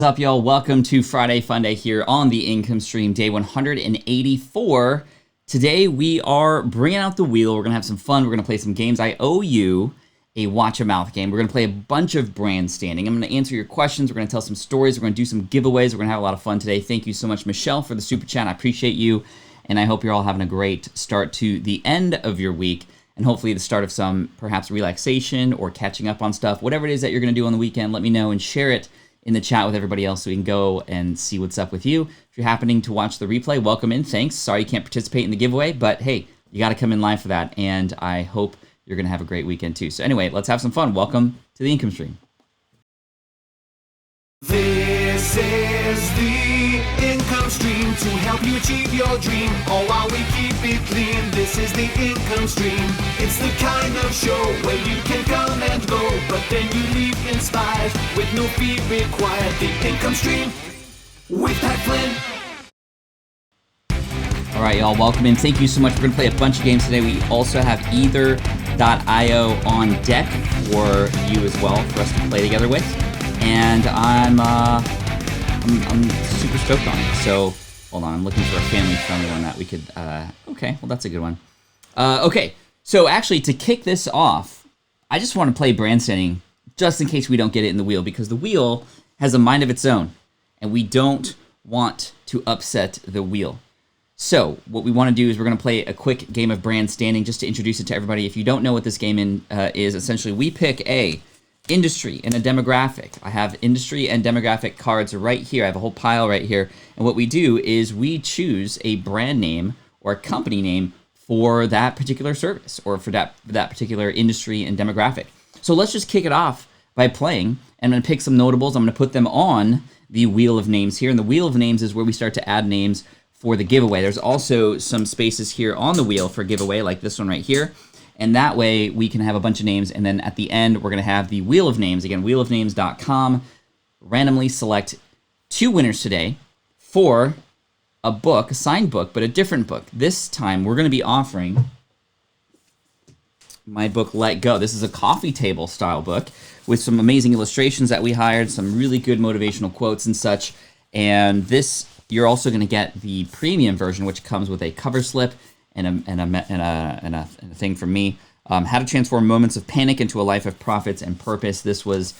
What's up, y'all? Welcome to Friday Funday here on the income stream, day 184. Today we are bringing out the wheel. We're gonna have some fun. We're gonna play some games. I owe you a watch a mouth game. We're gonna play a bunch of brand standing. I'm gonna answer your questions. We're gonna tell some stories. We're gonna do some giveaways. We're gonna have a lot of fun today. Thank you so much, Michelle, for the super chat. I appreciate you, and I hope you're all having a great start to the end of your week, and hopefully the start of some perhaps relaxation or catching up on stuff. Whatever it is that you're gonna do on the weekend, let me know and share it in the chat with everybody else so we can go and see what's up with you. If you're happening to watch the replay, welcome in. Thanks. Sorry you can't participate in the giveaway, but hey, you got to come in live for that, and I hope you're going to have a great weekend too. So anyway, let's have some fun. Welcome to the income stream. This is the income stream to help you achieve your dream, all while we keep it clean. This is the income stream. It's the kind of show where you can come and go, but then you leave inspired with no fee required. The income stream with Pat Flynn. All right, y'all, welcome in. Thank you so much. We're going to play a bunch of games today. We also have Ether.io on deck for you as well for us to play together with. And I'm super stoked on it. So hold on, I'm looking for a family-friendly one that we could. Okay, well that's a good one. Okay, so actually to kick this off, I just want to play brand standing just in case we don't get it in the wheel, because the wheel has a mind of its own, and we don't want to upset the wheel. So what we want to do is we're going to play a quick game of brand standing just to introduce it to everybody. If you don't know what this game is, essentially we pick a industry and a demographic. I have industry and demographic cards right here. I have a whole pile right here. And what we do is we choose a brand name or a company name for that particular service or for that particular industry and demographic. So let's just kick it off by playing. And I'm going to pick some notables. I'm going to put them on the wheel of names here. And the wheel of names is where we start to add names for the giveaway. There's also some spaces here on the wheel for giveaway, like this one right here. And that way we can have a bunch of names, and then at the end we're going to have the wheel of names. Again, wheelofnames.com. Randomly select 2 winners today for a book, a signed book, but a different book. This time we're going to be offering my book, Let Go. This is a coffee table style book with some amazing illustrations that we hired, some really good motivational quotes and such. And this, you're also going to get the premium version, which comes with a cover slip and a thing from me. How to transform moments of panic into a life of profits and purpose. This was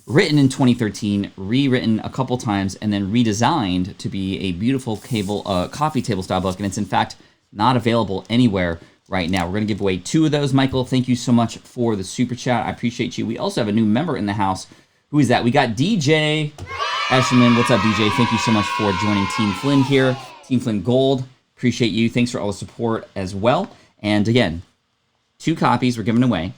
written in 2013, rewritten a couple times, and then redesigned to be a beautiful coffee table style book. And it's in fact not available anywhere right now. We're going to give away 2 of those. Michael, thank you so much for the super chat. I appreciate you. We also have a new member in the house. Who is that? We got DJ Eshelman. What's up, DJ? Thank you so much for joining Team Flynn here. Team Flynn Gold. Appreciate you. Thanks for all the support as well. And again, 2 copies we're giving away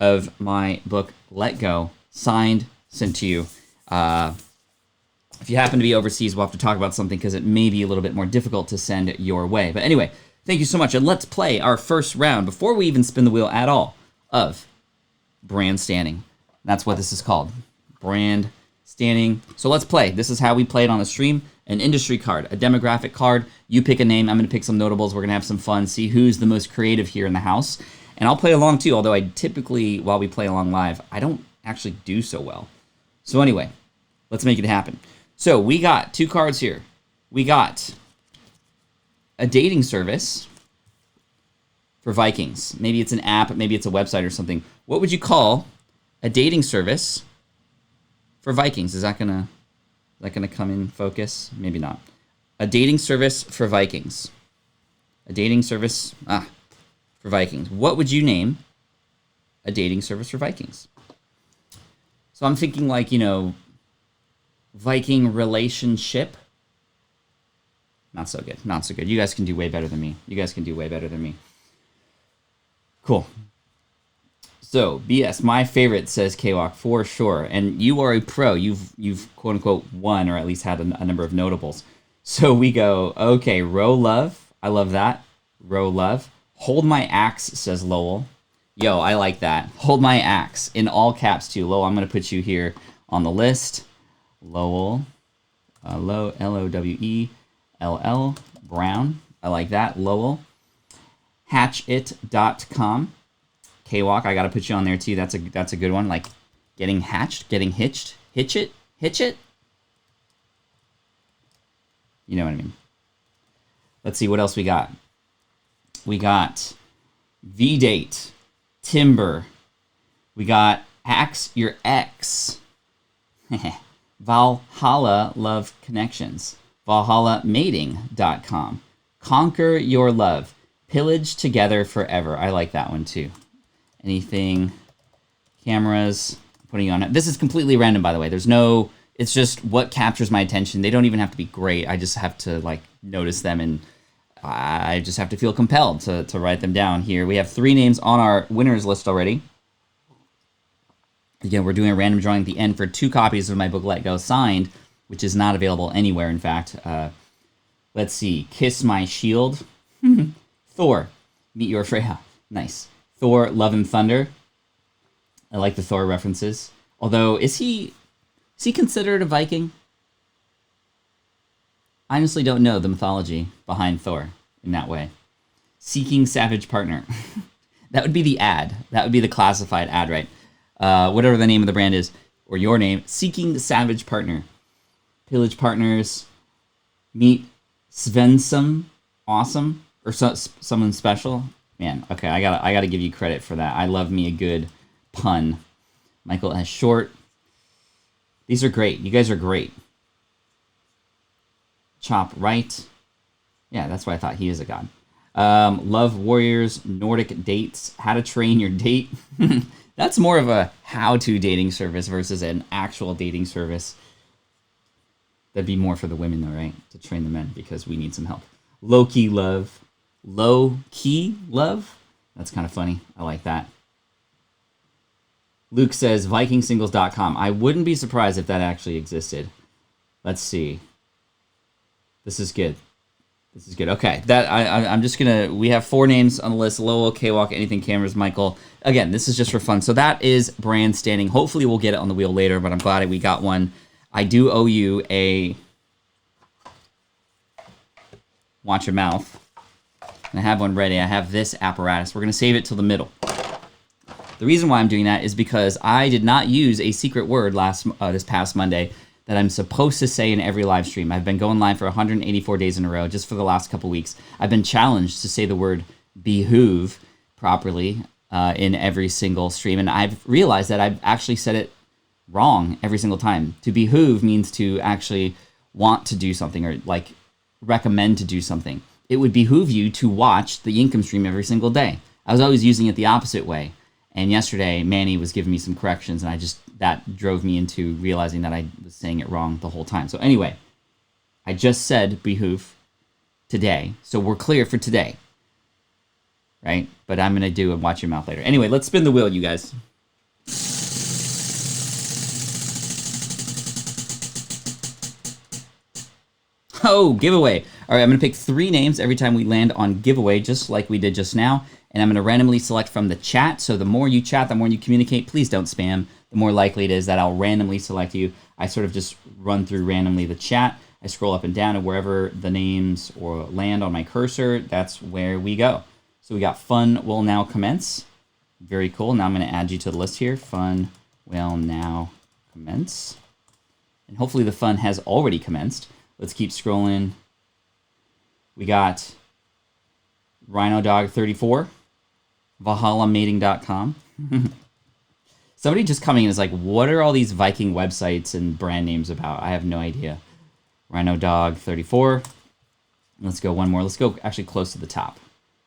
of my book, Let Go, signed, sent to you. If you happen to be overseas, we'll have to talk about something because it may be a little bit more difficult to send your way. But anyway, thank you so much. And let's play our first round before we even spin the wheel at all of brand standing. That's what this is called, brand standing. So let's play. This is how we play it on the stream. An industry card, a demographic card. You pick a name. I'm going to pick some notables. We're going to have some fun, see who's the most creative here in the house. And I'll play along too, although I typically, while we play along live, I don't actually do so well. So anyway, let's make it happen. So we got 2 cards here. We got a dating service for Vikings. Maybe it's an app, maybe it's a website or something. What would you call a dating service for Vikings? Is that gonna come in focus? Maybe not. A dating service for Vikings. A dating service for Vikings. What would you name a dating service for Vikings? So I'm thinking like, Viking relationship. Not so good. Not so good. You guys can do way better than me. Cool. So, BS, my favorite, says Kwok, for sure. And you are a pro. You've quote unquote won, or at least had a number of notables. So we go, okay, Row Love. I love that. Row Love. Hold My Axe, says Lowell. Yo, I like that. Hold My Axe. In all caps too. Lowell, I'm going to put you here on the list. Lowell. Lowell. Brown. I like that. Lowell. Hatchit.com. Kwok, I got to put you on there too. That's a good one. Like getting hatched, getting hitched, hitch it. You know what I mean. Let's see what else we got. We got V-Date, Timber. We got Axe Your Ex. Valhalla Love Connections. ValhallaMating.com. Conquer Your Love. Pillage Together Forever. I like that one too. Anything? Cameras. Putting on it. This is completely random, by the way. There's no... It's just what captures my attention. They don't even have to be great. I just have to like notice them, and I just have to feel compelled to write them down here. We have 3 names on our winners list already. Again, we're doing a random drawing at the end for 2 copies of my book, Let Go, signed, which is not available anywhere, in fact. Let's see. Kiss My Shield. Thor. Meet Your Freya. Nice. Thor, Love and Thunder. I like the Thor references. Although, is he considered a Viking? I honestly don't know the mythology behind Thor in that way. Seeking Savage Partner. That would be the ad. That would be the classified ad, right? Whatever the name of the brand is, or your name. Seeking Savage Partner. Pillage Partners. Meet Svensson. Awesome. Or someone special. Man, okay, I gotta give you credit for that. I love me a good pun. Michael S. Short. These are great. You guys are great. Chop Right. Yeah, that's why I thought he is a god. Love Warriors, Nordic Dates, How to Train Your Date. That's more of a how-to dating service versus an actual dating service. That'd be more for the women, though, right? To train the men, because we need some help. Low-key love. Low-key love? That's kind of funny. I like that. Luke says, VikingSingles.com. I wouldn't be surprised if that actually existed. Let's see. This is good. This is good. Okay, I'm just gonna. We have 4 names on the list: Lowell, K-Walk, Anything Cameras, Michael. Again, this is just for fun. So that is brand standing. Hopefully, we'll get it on the wheel later. But I'm glad we got one. I do owe you a watch your mouth, and I have one ready. I have this apparatus. We're gonna save it till the middle. The reason why I'm doing that is because I did not use a secret word this past Monday that I'm supposed to say in every live stream. I've been going live for 184 days in a row, just for the last couple weeks. I've been challenged to say the word behoove properly in every single stream, and I've realized that I've actually said it wrong every single time. To behoove means to actually want to do something, or like recommend to do something. It would behoove you to watch the income stream every single day. I was always using it the opposite way. And yesterday, Manny was giving me some corrections, and that drove me into realizing that I was saying it wrong the whole time. So anyway, I just said behoove today, so we're clear for today, right? But I'm going to do a watch your mouth later. Anyway, let's spin the wheel, you guys. Oh, giveaway. All right, I'm going to pick 3 names every time we land on giveaway, just like we did just now. And I'm going to randomly select from the chat. So the more you chat, the more you communicate. Please don't spam. The more likely it is that I'll randomly select you. I sort of just run through randomly the chat. I scroll up and down, and wherever the names or land on my cursor, that's where we go. So we got Fun Will Now Commence. Very cool. Now I'm going to add you to the list here. Fun Will Now Commence. And hopefully the fun has already commenced. Let's keep scrolling. We got RhinoDog34. ValhallaMating.com. Somebody just coming in is like, what are all these Viking websites and brand names about? I have no idea. RhinoDog34. Let's go one more. Let's go actually close to the top.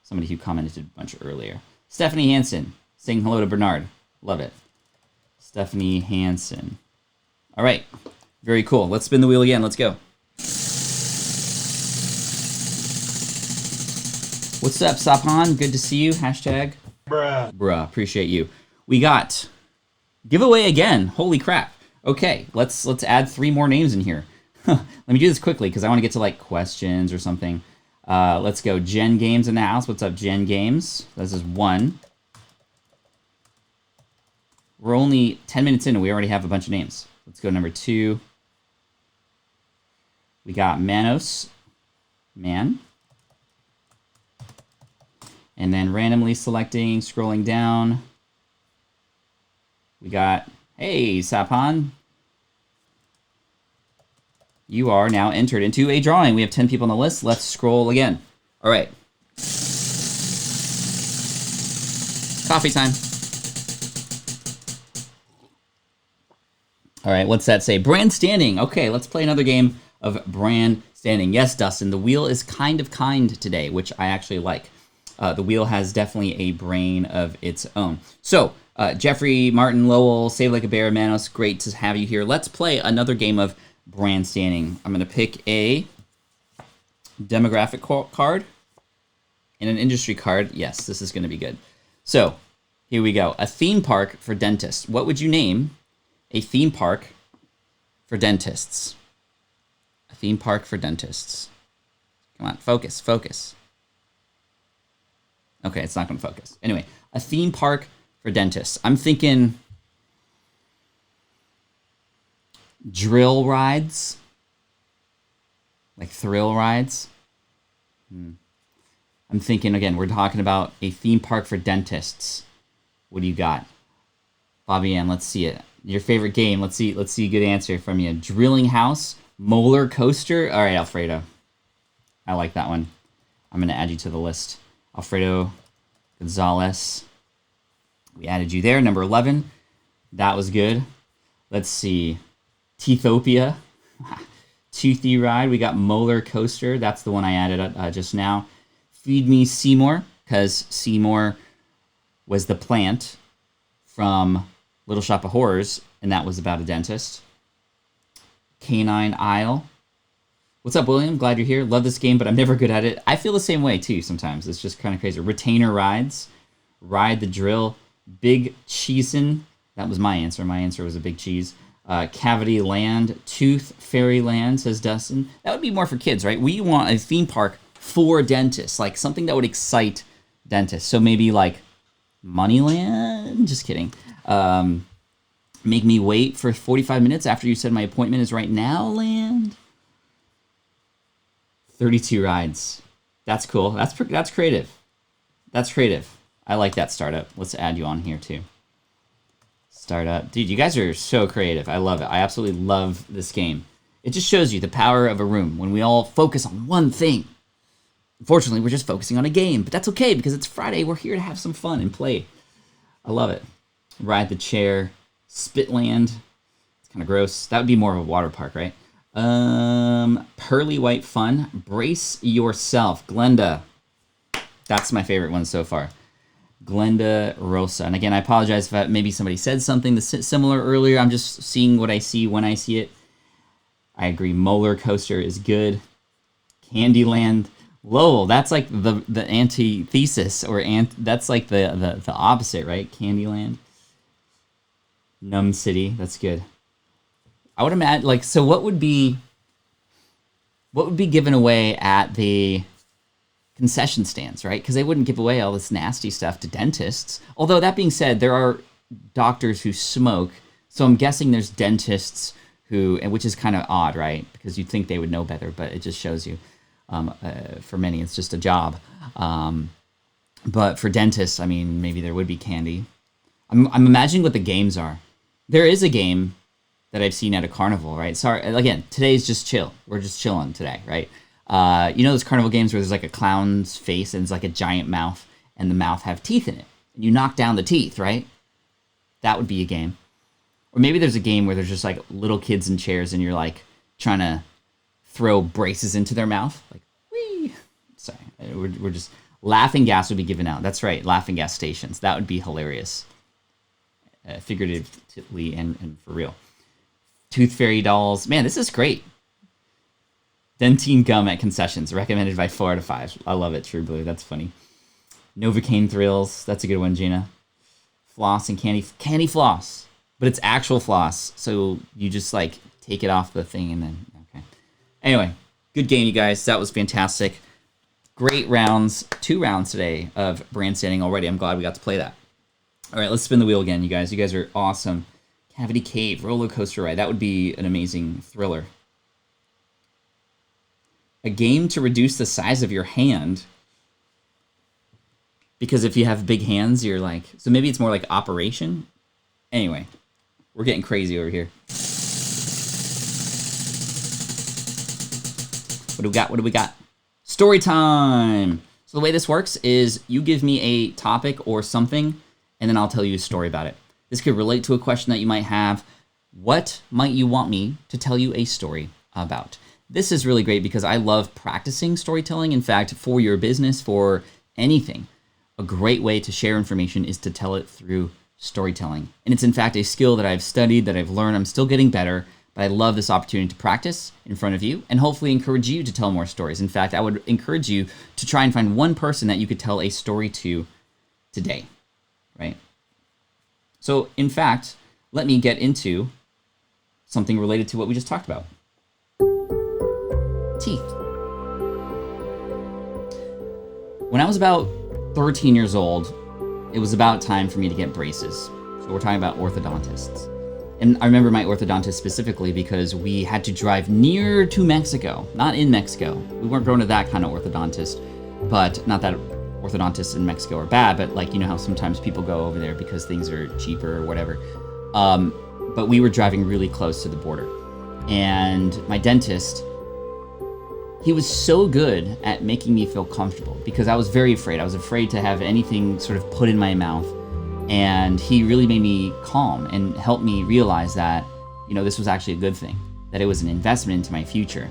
Somebody who commented a bunch earlier. Stephanie Hansen saying hello to Bernard. Love it. Stephanie Hansen. All right. Very cool. Let's spin the wheel again. Let's go. What's up, Sapan? Good to see you. Hashtag. Bruh. Appreciate you. We got giveaway again. Holy crap. Okay, let's add 3 more names in here. Let me do this quickly because I want to get to like questions or something. Let's go. Jen Games in the house. What's up, Jen Games? This is 1. We're only 10 minutes in and we already have a bunch of names. Let's go number 2. We got Manos. Man. And then randomly selecting, scrolling down. We got, hey, Sapan. You are now entered into a drawing. We have 10 people on the list. Let's scroll again. All right. Coffee time. All right, what's that say? Brand standing. Okay, let's play another game of brand standing. Yes, Dustin, the wheel is kind today, which I actually like. The wheel has definitely a brain of its own. So, Jeffrey, Martin, Lowell, Save Like a Bear, Manos, great to have you here. Let's play another game of brand standing. I'm going to pick a demographic card and an industry card. Yes, this is going to be good. So, here we go. A theme park for dentists. What would you name a theme park for dentists? A theme park for dentists. Come on, focus, focus. Okay, it's not going to focus. Anyway, a theme park for dentists. I'm thinking drill rides, like thrill rides. I'm thinking, again, we're talking about a theme park for dentists. What do you got? Bobby Ann, let's see it. Your favorite game. Let's see a good answer from you. Drilling house, molar coaster. All right, Alfredo. I like that one. I'm going to add you to the list. Alfredo Gonzalez. We added you there. Number 11. That was good. Let's see. Teethopia. Toothy ride. We got molar coaster. That's the one I added just now. Feed Me Seymour, because Seymour was the plant from Little Shop of Horrors, and that was about a dentist. Canine Isle. What's up, William? Glad you're here. Love this game, but I'm never good at it. I feel the same way, too, sometimes. It's just kind of crazy. Retainer Rides. Ride the Drill. Big Cheesin'. That was my answer. My answer was a big cheese. Cavity Land. Tooth Fairyland, says Dustin. That would be more for kids, right? We want a theme park for dentists, like something that would excite dentists. So maybe like Moneyland. Just kidding. Make me wait for 45 minutes after you said my appointment is right now, land. 32 rides. That's cool. That's creative. That's creative. I like that startup. Let's add you on here too. Startup. Dude, you guys are so creative. I love it. I absolutely love this game. It just shows you the power of a room when we all focus on one thing. Unfortunately, we're just focusing on a game, but that's okay because it's Friday. We're here to have some fun and play. I love it. Ride the chair. Spitland. It's kind of gross. That would be more of a water park, right? Pearly White Fun. Brace Yourself. Glenda. That's my favorite one so far. Glenda Rosa. And again, I apologize if maybe somebody said something similar earlier. I'm just seeing what I see when I see it. I agree. Molar Coaster is good. Candyland. Lowell, that's like the antithesis, or that's like the opposite, right? Candyland. Numb City, that's good. I would imagine, like, so what would be given away at the concession stands, right? Because they wouldn't give away all this nasty stuff to dentists. Although, that being said, there are doctors who smoke, so I'm guessing there's dentists who, and which is kind of odd, right? Because you'd think they would know better, but it just shows you. For many, it's just a job. But for dentists, I mean, maybe there would be candy. I'm imagining what the games are. There is a game that I've seen at a carnival, right? Sorry, again, today's just chill. We're just chilling today, right? You know those carnival games where there's like a clown's face and it's like a giant mouth, and the mouth have teeth in it, and you knock down the teeth, right? That would be a game. Or maybe there's a game where there's just like little kids in chairs, and you're like trying to throw braces into their mouth, like, whee. Sorry, we're just laughing gas would be given out. That's right, laughing gas stations. That would be hilarious, figuratively and for real. Tooth Fairy dolls. Man, this is great. Dentine gum at concessions, recommended by 4 out of 5. I love it, True Blue. That's funny. Novocaine thrills. That's a good one, Gina. Floss and candy floss, but it's actual floss. So you just like take it off the thing and then. Anyway, good game, you guys. That was fantastic. Great rounds. 2 rounds today of brand standing already. I'm glad we got to play that. All right, let's spin the wheel again, you guys. You guys are awesome. Cavity Cave, roller coaster ride. That would be an amazing thriller. A game to reduce the size of your hand. Because if you have big hands, you're like... So maybe it's more like Operation? Anyway, we're getting crazy over here. What do we got? What do we got? Story time. So the way this works is you give me a topic or something, and then I'll tell you a story about it. This could relate to a question that you might have. What might you want me to tell you a story about? This is really great because I love practicing storytelling. In fact, for your business, for anything, a great way to share information is to tell it through storytelling. And it's in fact a skill that I've studied, that I've learned. I'm still getting better, but I love this opportunity to practice in front of you and hopefully encourage you to tell more stories. In fact, I would encourage you to try and find one person that you could tell a story to today, right? So in fact, let me get into something related to what we just talked about. Teeth. When I was about 13 years old, it was about time for me to get braces. So we're talking about orthodontists. And I remember my orthodontist specifically because we had to drive near to Mexico, not in Mexico. We weren't going to that kind of orthodontist, but not that orthodontists in Mexico are bad, but like, you know how sometimes people go over there because things are cheaper or whatever. But we were driving really close to the border. And my dentist, he was so good at making me feel comfortable because I was very afraid. I was afraid to have anything sort of put in my mouth. And he really made me calm and helped me realize that, you know, this was actually a good thing, that it was an investment into my future.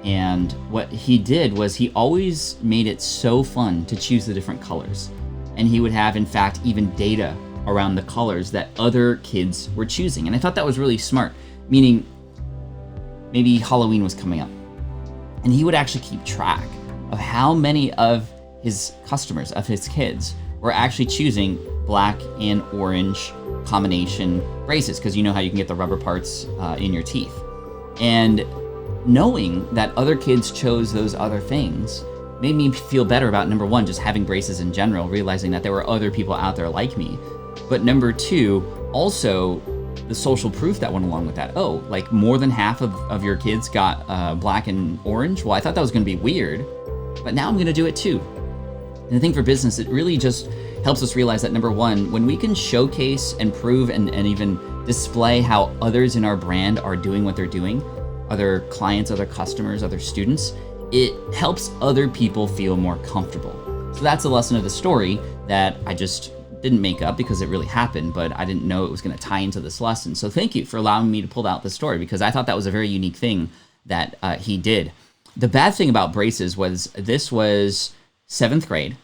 And what he did was he always made it so fun to choose the different colors. And he would have, in fact, even data around the colors that other kids were choosing. And I thought that was really smart, meaning maybe Halloween was coming up. And he would actually keep track of how many of his customers, of his kids, were actually choosing black and orange combination braces, because you know how you can get the rubber parts in your teeth. And knowing that other kids chose those other things made me feel better about, number one, just having braces in general, realizing that there were other people out there like me. But number two, also the social proof that went along with that. Oh, like more than half of your kids got black and orange? Well, I thought that was gonna be weird, but now I'm gonna do it too. And the thing for business, it really just helps us realize that, number one, when we can showcase and prove and even display how others in our brand are doing what they're doing, other clients, other customers, other students, it helps other people feel more comfortable. So that's the lesson of the story that I just didn't make up because it really happened, but I didn't know it was gonna tie into this lesson. So thank you for allowing me to pull out the story, because I thought that was a very unique thing that he did. The bad thing about braces was this was 7th grade.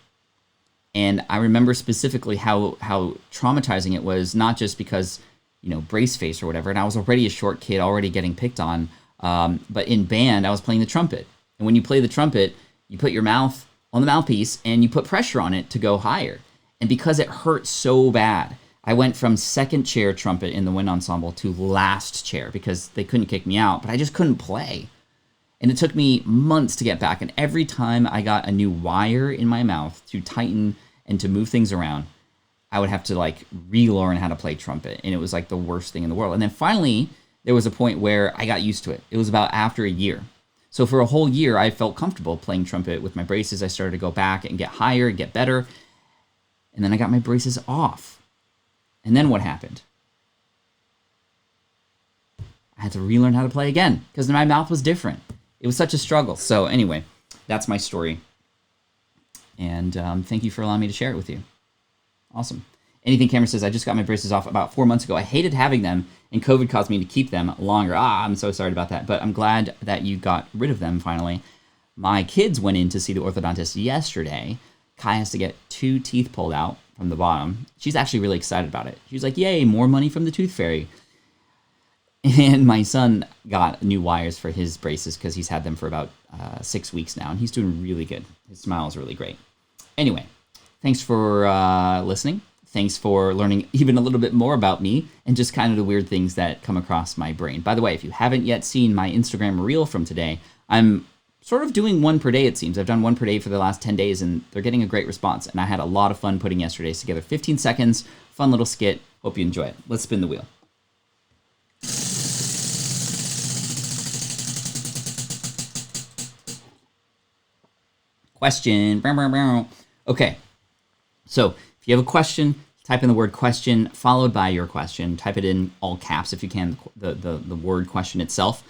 And I remember specifically how traumatizing it was, not just because, you know, brace face or whatever, and I was already a short kid, already getting picked on, but in band, I was playing the trumpet. And when you play the trumpet, you put your mouth on the mouthpiece and you put pressure on it to go higher. And because it hurt so bad, I went from 2nd chair trumpet in the wind ensemble to last chair because they couldn't kick me out, but I just couldn't play. And it took me months to get back. And every time I got a new wire in my mouth to tighten and to move things around, I would have to like relearn how to play trumpet. And it was like the worst thing in the world. And then finally, there was a point where I got used to it. It was about after a year. So for a whole year, I felt comfortable playing trumpet with my braces. I started to go back and get higher and get better. And then I got my braces off. And then what happened? I had to relearn how to play again because my mouth was different. It was such a struggle. So anyway, that's my story. And thank you for allowing me to share it with you. Awesome. Anything Cameron says, I just got my braces off about 4 months ago. I hated having them, and COVID caused me to keep them longer. I'm so sorry about that. But I'm glad that you got rid of them finally. My kids went in to see the orthodontist yesterday. Kai has to get 2 teeth pulled out from the bottom. She's actually really excited about it. She's like, yay, more money from the tooth fairy. And my son got new wires for his braces because he's had them for about 6 weeks now, and he's doing really good. His smile is really great. Anyway, thanks for listening. Thanks for learning even a little bit more about me and just kind of the weird things that come across my brain. By the way, if you haven't yet seen my Instagram reel from today, I'm sort of doing one per day, it seems. I've done one per day for the last 10 days, and they're getting a great response. And I had a lot of fun putting yesterday's together. 15 seconds, fun little skit. Hope you enjoy it. Let's spin the wheel. Question. Okay, so if you have a question, type in the word question followed by your question. Type it in all caps if you can, the word question itself.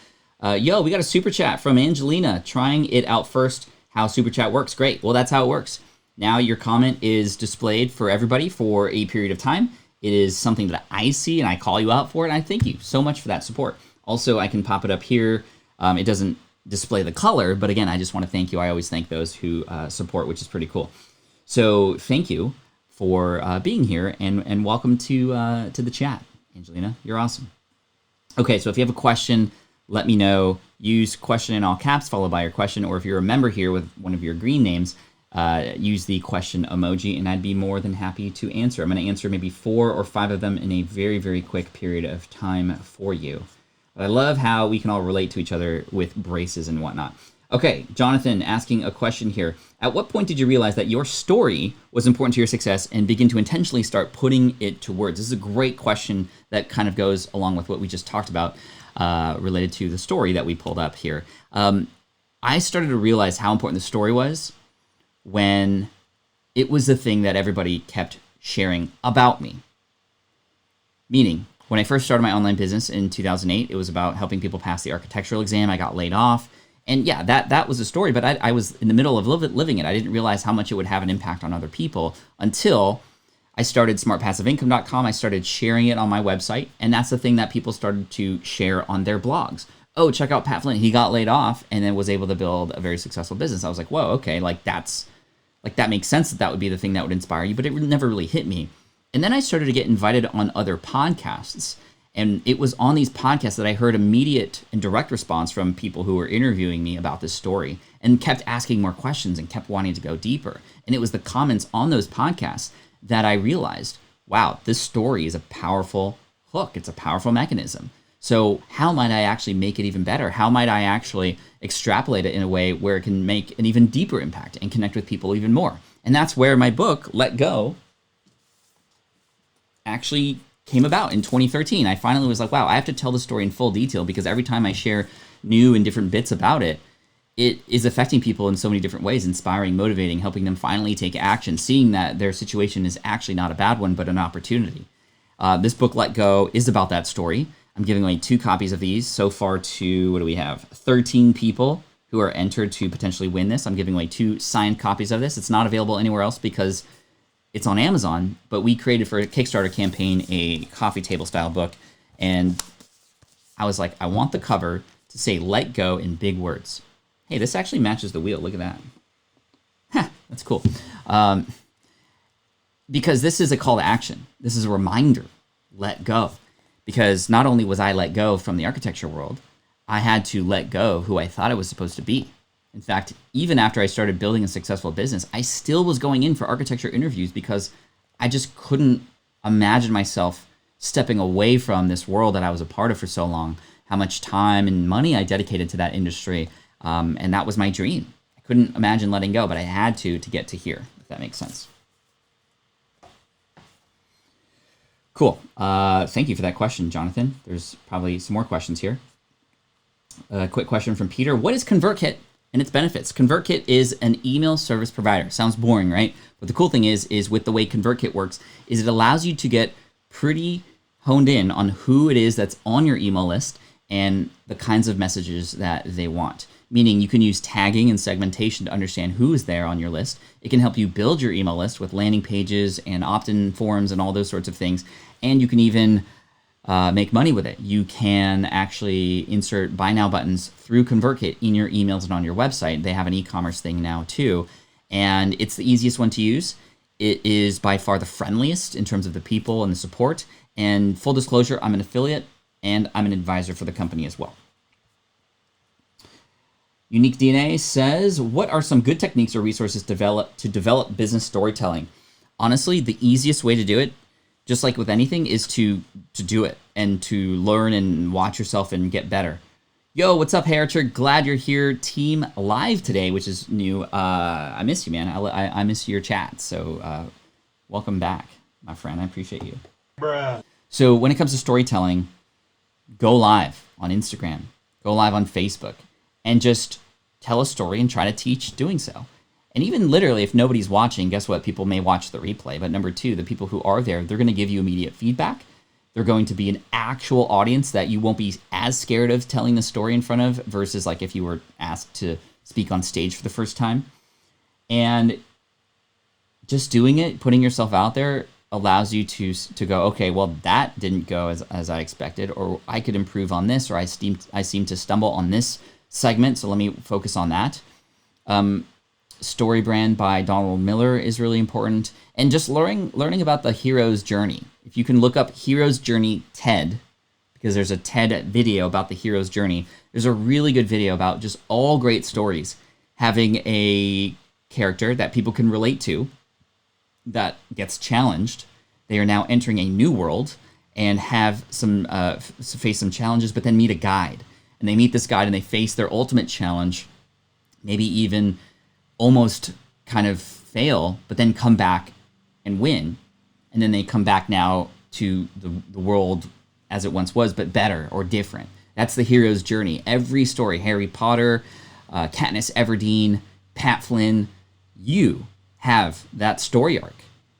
Yo, we got a super chat from Angelina. Trying it out first. How super chat works. Great. Well, that's how it works. Now your comment is displayed for everybody for a period of time. It is something that I see and I call you out for it. And I thank you so much for that support. Also, I can pop it up here. It doesn't display the color, but again, I just want to thank you. I always thank those who support, which is pretty cool. So thank you for being here and welcome to the chat. Angelina, you're awesome. Okay, so if you have a question, let me know. Use question in all caps followed by your question, or if you're a member here with one of your green names, use the question emoji, and I'd be more than happy to answer. I'm going to answer maybe 4 or 5 of them in a very, very quick period of time for you. But I love how we can all relate to each other with braces and whatnot. Okay, Jonathan asking a question here. At what point did you realize that your story was important to your success and begin to intentionally start putting it to words? This is a great question that kind of goes along with what we just talked about related to the story that we pulled up here. I started to realize how important the story was when it was the thing that everybody kept sharing about me. Meaning, when I first started my online business in 2008, it was about helping people pass the architectural exam. I got laid off. And yeah, that was a story, but I was in the middle of living it. I didn't realize how much it would have an impact on other people until I started smartpassiveincome.com. I started sharing it on my website, and that's the thing that people started to share on their blogs. Oh, check out Pat Flynn. He got laid off and then was able to build a very successful business. I was like, whoa, okay, that makes sense that would be the thing that would inspire you, but it never really hit me. And then I started to get invited on other podcasts. And it was on these podcasts that I heard immediate and direct response from people who were interviewing me about this story and kept asking more questions and kept wanting to go deeper. And it was the comments on those podcasts that I realized, wow, this story is a powerful hook. It's a powerful mechanism. So how might I actually make it even better? How might I actually extrapolate it in a way where it can make an even deeper impact and connect with people even more? And that's where my book, Let Go, actually came about in 2013. I finally was like, wow, I have to tell the story in full detail because every time I share new and different bits about it, it is affecting people in so many different ways, inspiring, motivating, helping them finally take action, seeing that their situation is actually not a bad one, but an opportunity. This book, Let Go, is about that story. I'm giving away 2 copies of these so far to, what do we have? 13 people who are entered to potentially win this. I'm giving away 2 signed copies of this. It's not available anywhere else because it's on Amazon, but we created for a Kickstarter campaign a coffee table style book. And I was like, I want the cover to say let go in big words. Hey, this actually matches the wheel. Look at that. Huh, that's cool. Because this is a call to action. This is a reminder, let go. Because not only was I let go from the architecture world, I had to let go who I thought I was supposed to be. In fact, even after I started building a successful business, I still was going in for architecture interviews because I just couldn't imagine myself stepping away from this world that I was a part of for so long, how much time and money I dedicated to that industry. And that was my dream. I couldn't imagine letting go, but I had to get to here, if that makes sense. Cool. Thank you for that question, Jonathan. There's probably some more questions here. A quick question from Peter. What is Convertkit and its benefits? Convertkit is an email service provider. Sounds boring, right? But the cool thing is with the way Convertkit works, is it allows you to get pretty honed in on who it is that's on your email list and the kinds of messages that they want. Meaning you can use tagging and segmentation to understand who is there on your list. It can help you build your email list with landing pages and opt-in forms and all those sorts of things. And you can even make money with it. You can actually insert buy now buttons through Convertkit in your emails and on your website. They have an e-commerce thing now too. And it's the easiest one to use. It is by far the friendliest in terms of the people and the support. And full disclosure, I'm an affiliate and I'm an advisor for the company as well. Unique DNA says, what are some good techniques or resources to develop business storytelling? Honestly, the easiest way to do it, just like with anything, is to do it and to learn and watch yourself and get better. Yo, what's up, Hey Archer? Glad you're here. Team live today, which is new. I miss you, man. I miss your chat. So welcome back, my friend. I appreciate you. Bruh. So when it comes to storytelling, go live on Instagram, go live on Facebook, and just tell a story and try to teach doing so. And even literally, if nobody's watching, guess what? People may watch the replay. But number 2, the people who are there, they're going to give you immediate feedback. They're going to be an actual audience that you won't be as scared of telling the story in front of versus like if you were asked to speak on stage for the first time. And just doing it, putting yourself out there allows you to go, okay, well, that didn't go as I expected, or I could improve on this, or I seem to stumble on this segment, so let me focus on that. Story brand by Donald Miller is really important. And just learning about the hero's journey. If you can look up Hero's Journey TED, because there's a TED video about the hero's journey, there's a really good video about just all great stories having a character that people can relate to that gets challenged. They are now entering a new world and have some face some challenges, but then meet a guide. And they meet this guide and they face their ultimate challenge, maybe even almost kind of fail, but then come back and win. And then they come back now to the world as it once was, but better or different. That's the hero's journey. Every story, Harry Potter, Katniss Everdeen, Pat Flynn, you have that story arc.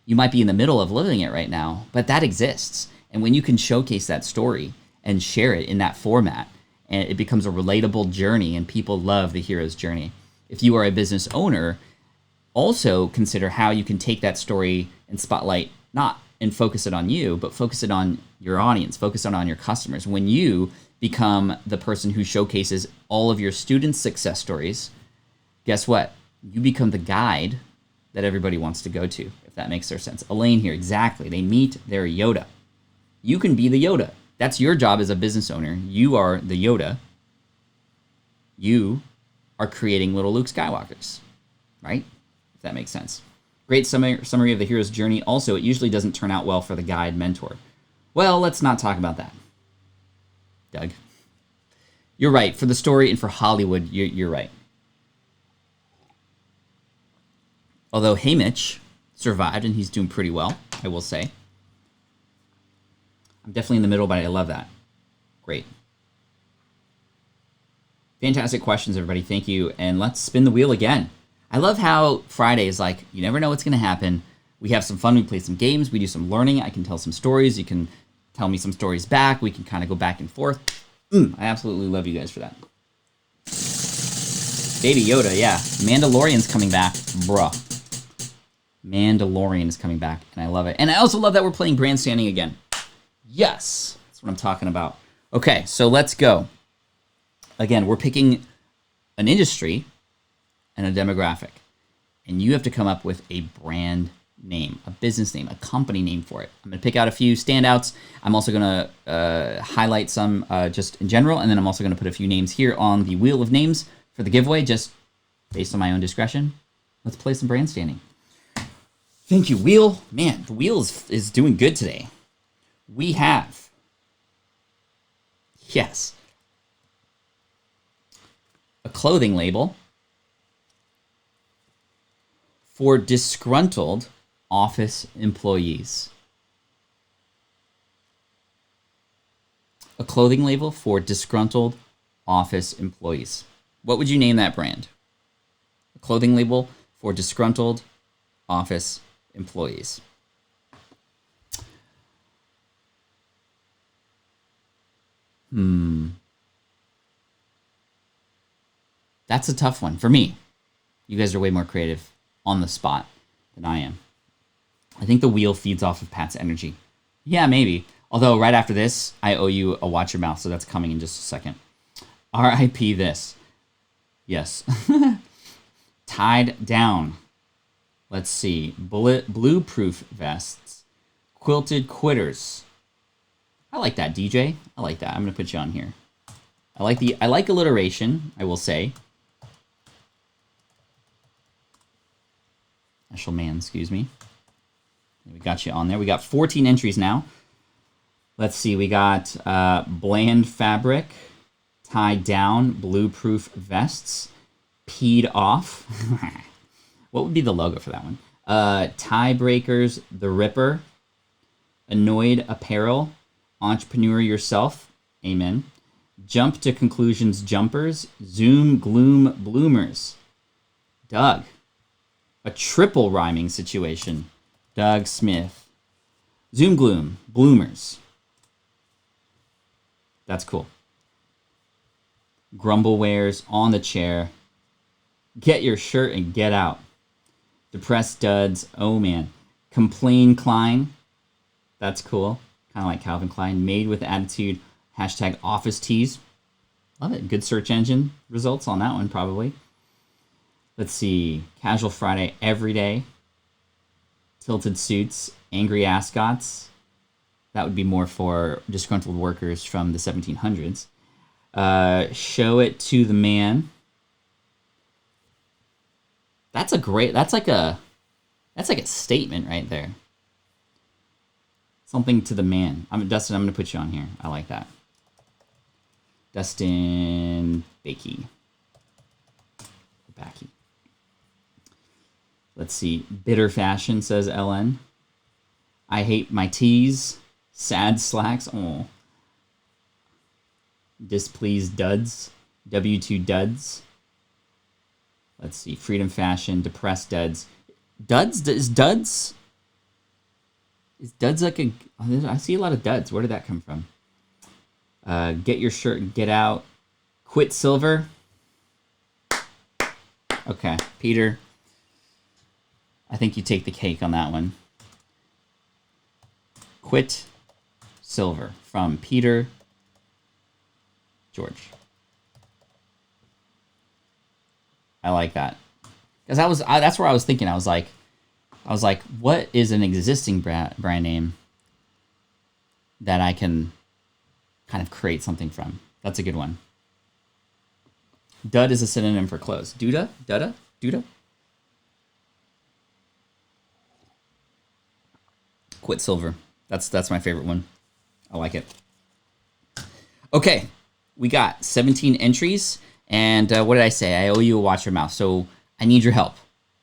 You might be in the middle of living it right now, but that exists. And when you can showcase that story and share it in that format, and it becomes a relatable journey, and people love the hero's journey. If you are a business owner, also consider how you can take that story and spotlight, not and focus it on you, but focus it on your audience, focus it on your customers. When you become the person who showcases all of your students' success stories, guess what? You become the guide that everybody wants to go to, if that makes their sense. Elaine here, exactly. They meet their Yoda. You can be the Yoda. That's your job as a business owner. You are the Yoda. You are creating little Luke Skywalkers, right? If that makes sense. Great summary of the hero's journey. Also, it usually doesn't turn out well for the guide mentor. Well, let's not talk about that, Doug. You're right. For the story and for Hollywood, you're right. Although Haymitch survived and he's doing pretty well, I will say. I'm definitely in the middle, but I love that. Great. Fantastic questions, everybody. Thank you. And let's spin the wheel again. I love how Friday is like, you never know what's going to happen. We have some fun. We play some games. We do some learning. I can tell some stories. You can tell me some stories back. We can kind of go back and forth. I absolutely love you guys for that. Baby Yoda, yeah. Mandalorian's coming back. Bruh. Mandalorian is coming back, and I love it. And I also love that we're playing brand standing again. Yes. That's what I'm talking about. Okay, so let's go. Again, we're picking an industry and a demographic. And you have to come up with a brand name, a business name, a company name for it. I'm going to pick out a few standouts. I'm also going to highlight some just in general, and then I'm also going to put a few names here on the wheel of names for the giveaway, just based on my own discretion. Let's play some brand standing. Thank you, Wheel. Man, the wheel is doing good today. We have, yes, a clothing label for disgruntled office employees. A clothing label for disgruntled office employees. What would you name that brand? A clothing label for disgruntled office employees. That's a tough one for me. You guys are way more creative on the spot than I am. I think the wheel feeds off of Pat's energy. Yeah, maybe. Although right after this, I owe you a Watch Your Mouth, so that's coming in just a second. R.I.P. this. Yes. Tied down. Let's see. Blue-proof vests. Quilted quitters. I like that, DJ. I like that. I'm going to put you on here. I like alliteration, I will say. Special man, excuse me. We got you on there. We got 14 entries now. Let's see. We got bland fabric, tied down, blue-proof vests, peed off. What would be the logo for that one? Tiebreakers, The Ripper, Annoyed Apparel, Entrepreneur Yourself, amen. Jump to Conclusions Jumpers, Zoom Gloom Bloomers. Doug, a triple rhyming situation. Doug Smith. Zoom Gloom Bloomers. That's cool. Grumblewares on the chair. Get your shirt and get out. Depressed duds. Oh man. Complain Klein. That's cool. Kind of like Calvin Klein. Made with attitude. Hashtag office tees. Love it. Good search engine results on that one probably. Let's see. Casual Friday every day. Tilted suits. Angry ascots. That would be more for disgruntled workers from the 1700s. Show it to the man. That's like a statement right there. Something to the man. Dustin, I'm going to put you on here. I like that. Dustin Bakey. Backy. Let's see. Bitter fashion, says LN. I hate my tees. Sad slacks. Oh. Displeased duds. W2 duds. Let's see. Freedom fashion. Depressed duds. Duds? Is duds? Is duds like a... I see a lot of duds. Where did that come from? Get your shirt and get out. Quit silver. Okay. Peter. I think you take the cake on that one. Quit silver from Peter George. I like that. Because that's where I was thinking. I was like, what is an existing brand name that I can kind of create something from? That's a good one. Dud is a synonym for clothes. Duda? Dudda? Duda? Quit silver. That's my favorite one. I like it. Okay, we got 17 entries, and what did I say? I owe you a watch your mouth, so I need your help.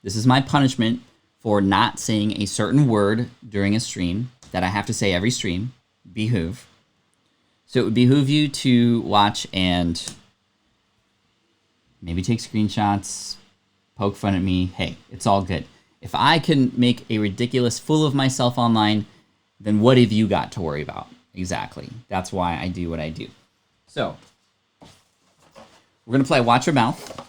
This is my punishment for not saying a certain word during a stream that I have to say every stream. Behoove. So it would behoove you to watch and maybe take screenshots, poke fun at me. Hey, it's all good. If I can make a ridiculous fool of myself online, then what have you got to worry about? Exactly. That's why I do what I do. So, we're going to play Watch Your Mouth.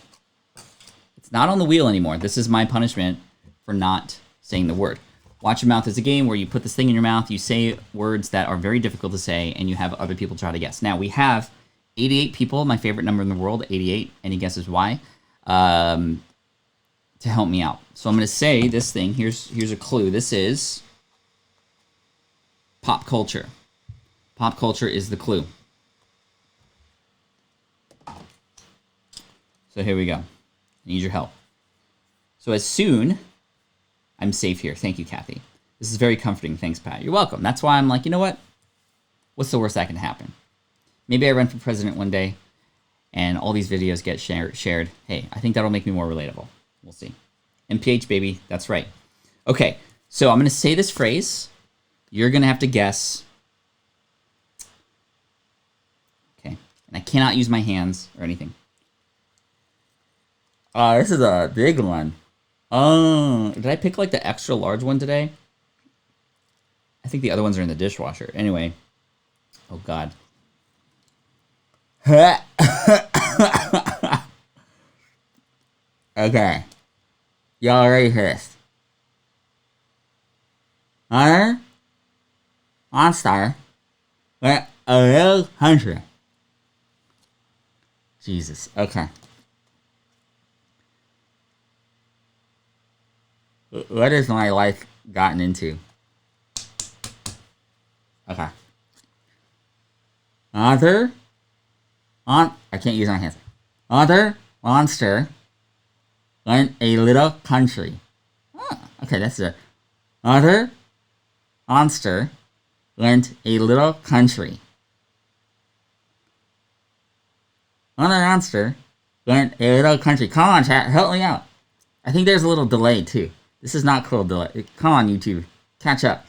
It's not on the wheel anymore. This is my punishment for not saying the word. Watch Your Mouth is a game where you put this thing in your mouth, you say words that are very difficult to say, and you have other people try to guess. Now, we have 88 people, my favorite number in the world, 88. Any guesses why? To help me out. So I'm going to say this thing. Here's a clue. This is pop culture. Pop culture is the clue. So here we go. I need your help. So as soon... I'm safe here. Thank you, Kathy. This is very comforting. Thanks, Pat. You're welcome. That's why I'm like, you know what? What's the worst that can happen? Maybe I run for president one day and all these videos get shared. Hey, I think that'll make me more relatable. We'll see. MPH, baby. That's right. Okay, so I'm going to say this phrase. You're going to have to guess. Okay, and I cannot use my hands or anything. This is a big one. Oh, did I pick like the extra large one today? I think the other ones are in the dishwasher. Anyway. Oh, God. Okay. Y'all ready for this? Another monster with a little country. Jesus. Okay. What has my life gotten into? Okay. I can't use my hands. Another monster in a little country. Oh, okay, that's it. Another monster went a little country. Another monster went a little country. Come on, chat, help me out. I think there's a little delay too. This is not cool delay. Come on, YouTube. Catch up.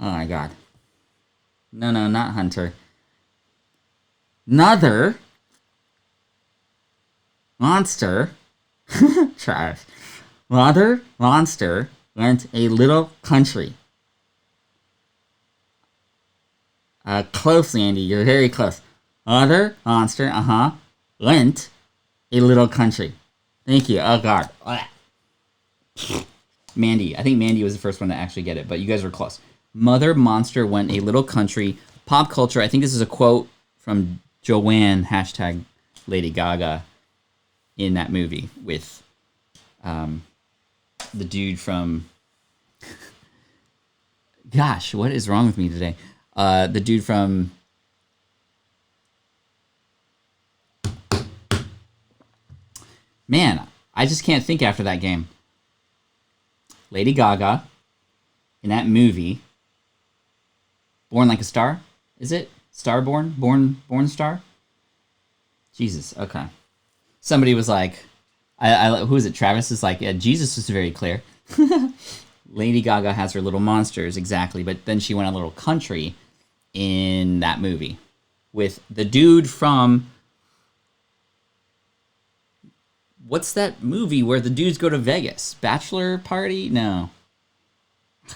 Oh my god. No, not Hunter. Another monster. Trash. Another monster went a little country. Close, Andy. You're very close. Mother monster, went a little country. Thank you. Oh, God. Mandy. I think Mandy was the first one to actually get it, but you guys were close. Mother monster went a little country. Pop culture. I think this is a quote from Joanne, hashtag Lady Gaga, in that movie with the dude from... Gosh, what is wrong with me today? The dude from... Man, I just can't think after that game. Lady Gaga, in that movie, Born Like a Star, is it? Starborn? Born Star? Jesus, okay. Somebody was like, who is it? Travis is like, yeah, Jesus was very clear. Lady Gaga has her little monsters, exactly, but then she went a little country in that movie with the dude from... What's that movie where the dudes go to Vegas? Bachelor Party? No.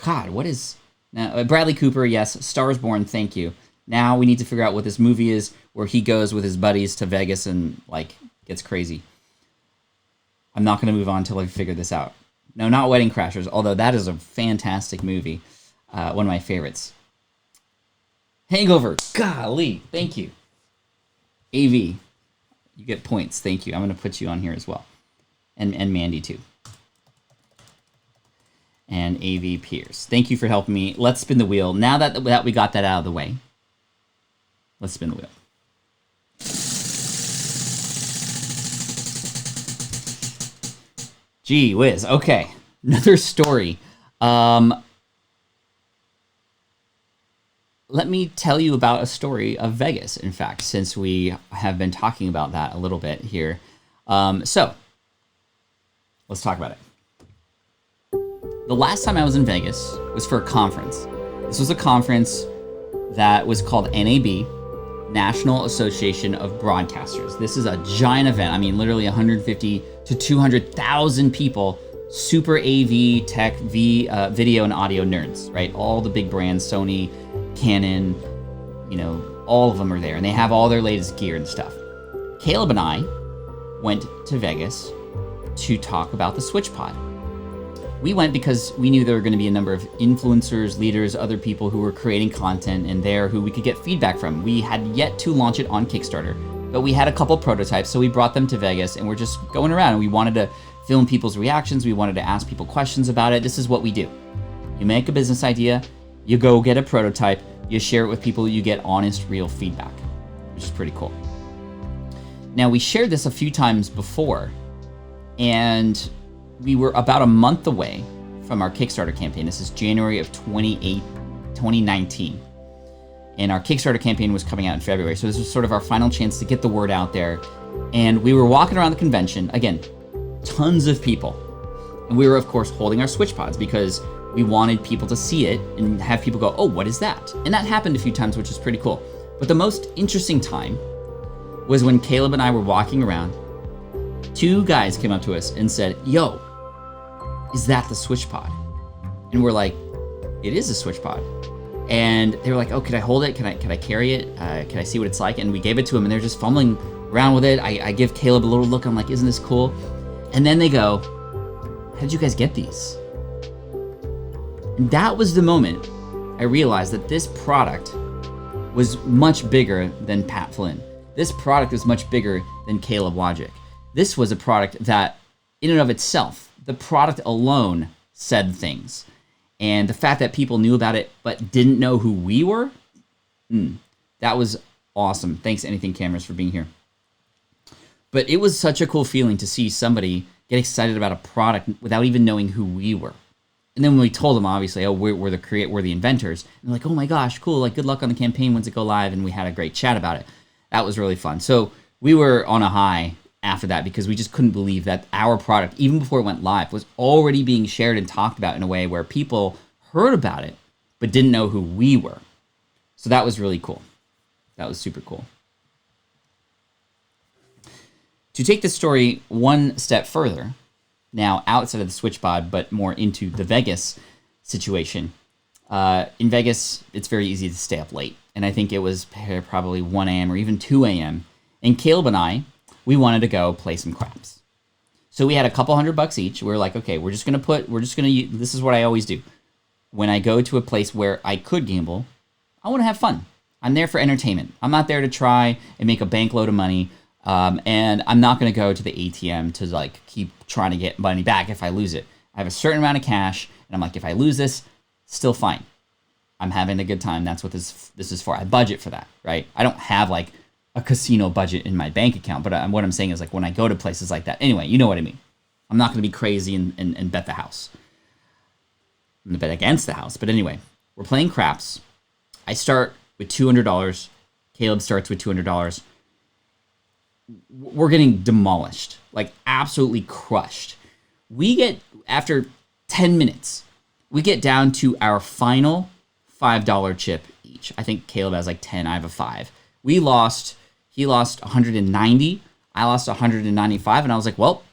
God, what is... Now, Bradley Cooper, yes. Stars Born, thank you. Now we need to figure out what this movie is where he goes with his buddies to Vegas and, like, gets crazy. I'm not going to move on until I figure this out. No, not Wedding Crashers, although that is a fantastic movie. One of my favorites. Hangover. Golly, thank you. AV. You get points. Thank you. I'm going to put you on here as well. And Mandy, too. And AV Pierce. Thank you for helping me. Let's spin the wheel. Now that we got that out of the way, let's spin the wheel. Gee whiz. Okay. Another story. Let me tell you about a story of Vegas, in fact, since we have been talking about that a little bit here. So, let's talk about it. The last time I was in Vegas was for a conference. This was a conference that was called NAB, National Association of Broadcasters. This is a giant event. I mean, literally 150 to 200,000 people, super AV, tech, video, and audio nerds, right? All the big brands, Sony, Canon, you know, all of them are there, and they have all their latest gear and stuff. Caleb and I went to Vegas to talk about the SwitchPod. We went because we knew there were going to be a number of influencers, leaders, other people who were creating content and there who we could get feedback from. We had yet to launch it on Kickstarter, but we had a couple prototypes, so we brought them to Vegas and we're just going around, and we wanted to film people's reactions. We wanted to ask people questions about it. This is what we do. You make a business idea, you go get a prototype, you share it with people, you get honest, real feedback, which is pretty cool. Now, we shared this a few times before, and we were about a month away from our Kickstarter campaign. This is January of 2019. And our Kickstarter campaign was coming out in February. So this was sort of our final chance to get the word out there. And we were walking around the convention, again, tons of people. And we were, of course, holding our SwitchPods because we wanted people to see it and have people go, oh, what is that? And that happened a few times, which is pretty cool. But the most interesting time was when Caleb and I were walking around. Two guys came up to us and said, yo, is that the SwitchPod? And we're like, it is a SwitchPod. And they were like, oh, could I hold it? Can I carry it? Can I see what it's like? And we gave it to them, and they're just fumbling around with it. I give Caleb a little look. I'm like, isn't this cool? And then they go, how did you guys get these? And that was the moment I realized that this product was much bigger than Pat Flynn. This product was much bigger than Caleb Wojcik. This was a product that, in and of itself, the product alone said things. And the fact that people knew about it but didn't know who we were, that was awesome. Thanks, Anything Cameras, for being here. But it was such a cool feeling to see somebody get excited about a product without even knowing who we were. And then when we told them, obviously, oh, we're the inventors, and they're like, oh my gosh, cool, like good luck on the campaign once it go live, and we had a great chat about it. That was really fun. So we were on a high after that because we just couldn't believe that our product, even before it went live, was already being shared and talked about in a way where people heard about it but didn't know who we were. So that was really cool. That was super cool. To take this story one step further, now outside of the SwitchPod, but more into the Vegas situation, In Vegas, it's very easy to stay up late. And I think it was probably 1 a.m. or even 2 a.m. And Caleb and I, we wanted to go play some craps. So we had a couple $100 each. We were like, okay, this is what I always do. When I go to a place where I could gamble, I want to have fun. I'm there for entertainment. I'm not there to try and make a bank load of money. And I'm not going to go to the ATM to like keep trying to get money back if I lose it. I have a certain amount of cash, and I'm like, if I lose this, still fine. I'm having a good time. That's what this is for. I budget for that, right? I don't have like a casino budget in my bank account, but what I'm saying is like when I go to places like that, anyway, you know what I mean. I'm not going to be crazy and bet the house. I'm going to bet against the house. But anyway, we're playing craps. I start with $200. Caleb starts with $200. We're getting demolished, like absolutely crushed. We get, after 10 minutes, we get down to our final $5 chip each. I think Caleb has like 10, I have a 5. He lost 190, I lost 195, and I was like, well,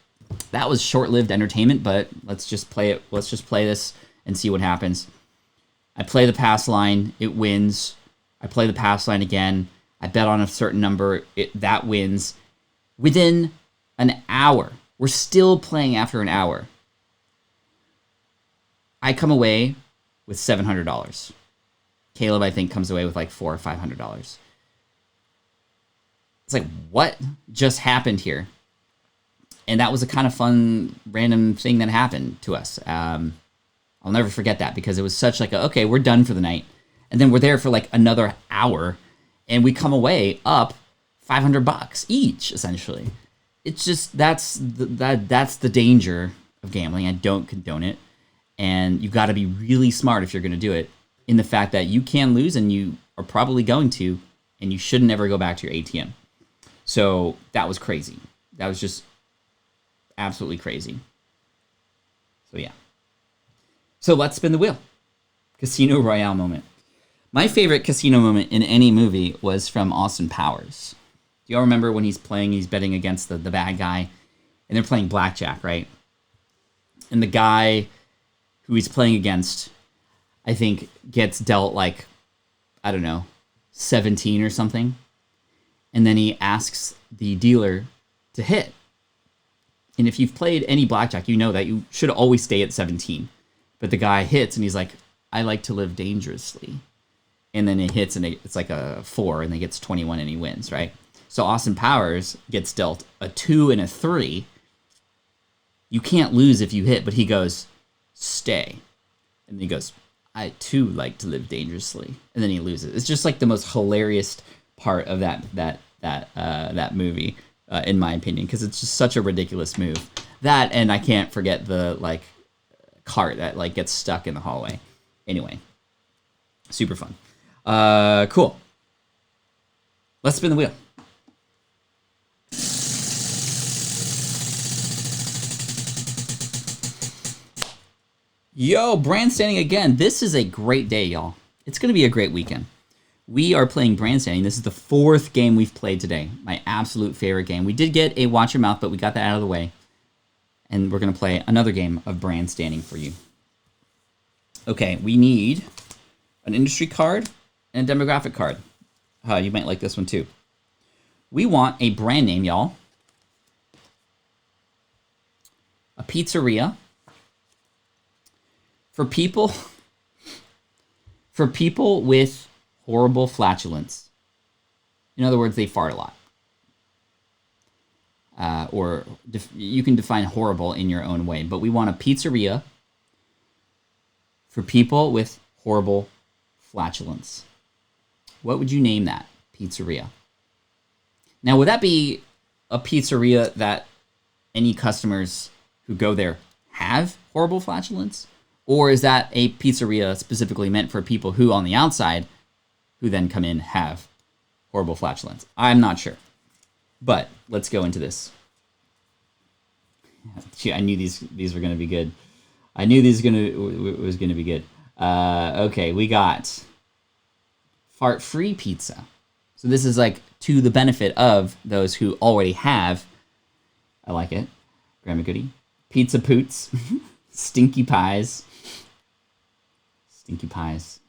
that was short-lived entertainment, but let's just play it. Let's just play this and see what happens. I play the pass line, it wins. I play the pass line again. I bet on a certain number, that wins. Within an hour, we're still playing after an hour, I come away with $700. Caleb, I think, comes away with like $400 or $500. It's like, what just happened here? And that was a kind of fun, random thing that happened to us. I'll never forget that because it was such like, okay, we're done for the night. And then we're there for like another hour, and we come away up $500 each, essentially. It's just, that's the danger of gambling. I don't condone it. And you've got to be really smart if you're going to do it, in the fact that you can lose, and you are probably going to, and you should never go back to your ATM. So that was crazy. That was just absolutely crazy. So yeah. So let's spin the wheel. Casino Royale moment. My favorite casino moment in any movie was from Austin Powers. Do y'all remember when he's betting against the bad guy, and they're playing blackjack, right? And the guy who he's playing against, I think, gets dealt like, I don't know, 17 or something. And then he asks the dealer to hit. And if you've played any blackjack, you know that you should always stay at 17. But the guy hits, and he's like, I like to live dangerously. And then it hits, and it's like a 4, and he gets 21, and he wins, right? So Austin Powers gets dealt a 2 and a 3. You can't lose if you hit, but he goes, stay. And he goes, I too like to live dangerously. And then he loses. It's just like the most hilarious part of that movie, in my opinion, because it's just such a ridiculous move. That, and I can't forget the like cart that like gets stuck in the hallway. Anyway, super fun. Cool. Let's spin the wheel. Yo, brand standing again. This is a great day, y'all. It's going to be a great weekend. We are playing brand standing. This is the 4th game we've played today. My absolute favorite game. We did get a Watch Your Mouth, but we got that out of the way. And we're going to play another game of brand standing for you. Okay, we need an industry card and a demographic card. You might like this one too. We want a brand name, y'all. A pizzeria. For people with horrible flatulence. In other words, they fart a lot. Or you can define horrible in your own way, but we want a pizzeria for people with horrible flatulence. What would you name that pizzeria? Now, would that be a pizzeria that any customers who go there have horrible flatulence? Or is that a pizzeria specifically meant for people who, on the outside, who then come in, have horrible flatulence? I'm not sure. But let's go into this. Gee, I knew these were going to be good. I knew was going to be good. Okay, we got fart-free pizza. So this is like to the benefit of those who already have. I like it. Grandma Goody. Pizza Poots. Stinky Pies. Stinky Pies.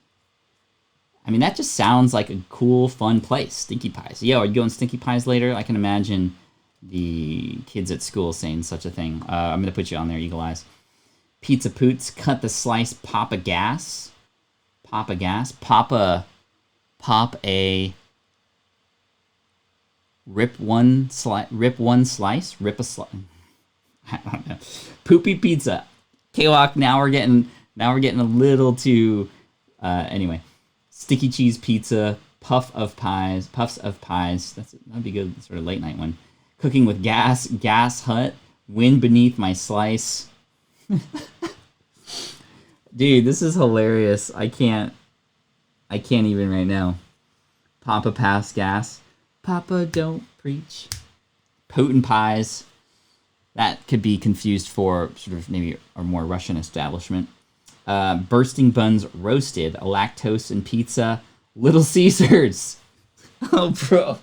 I mean, that just sounds like a cool, fun place. Stinky Pies. Yo, are you going Stinky Pies later? I can imagine the kids at school saying such a thing. I'm going to put you on there, Eagle Eyes. Pizza Poots, cut the slice, pop a gas. Pop a gas. Pop a... Rip one slice. Rip a slice. I don't know. Poopy pizza. K-Walk, now we're getting a little too... anyway. Sticky cheese pizza, puffs of pies. That'd be good, sort of late night one. Cooking with gas hut, wind beneath my slice. Dude, this is hilarious. I can't even right now. Papa pass gas. Papa don't preach. Potent pies. That could be confused for sort of maybe a more Russian establishment. Bursting buns roasted, lactose and pizza, Little Caesars. Oh, bro.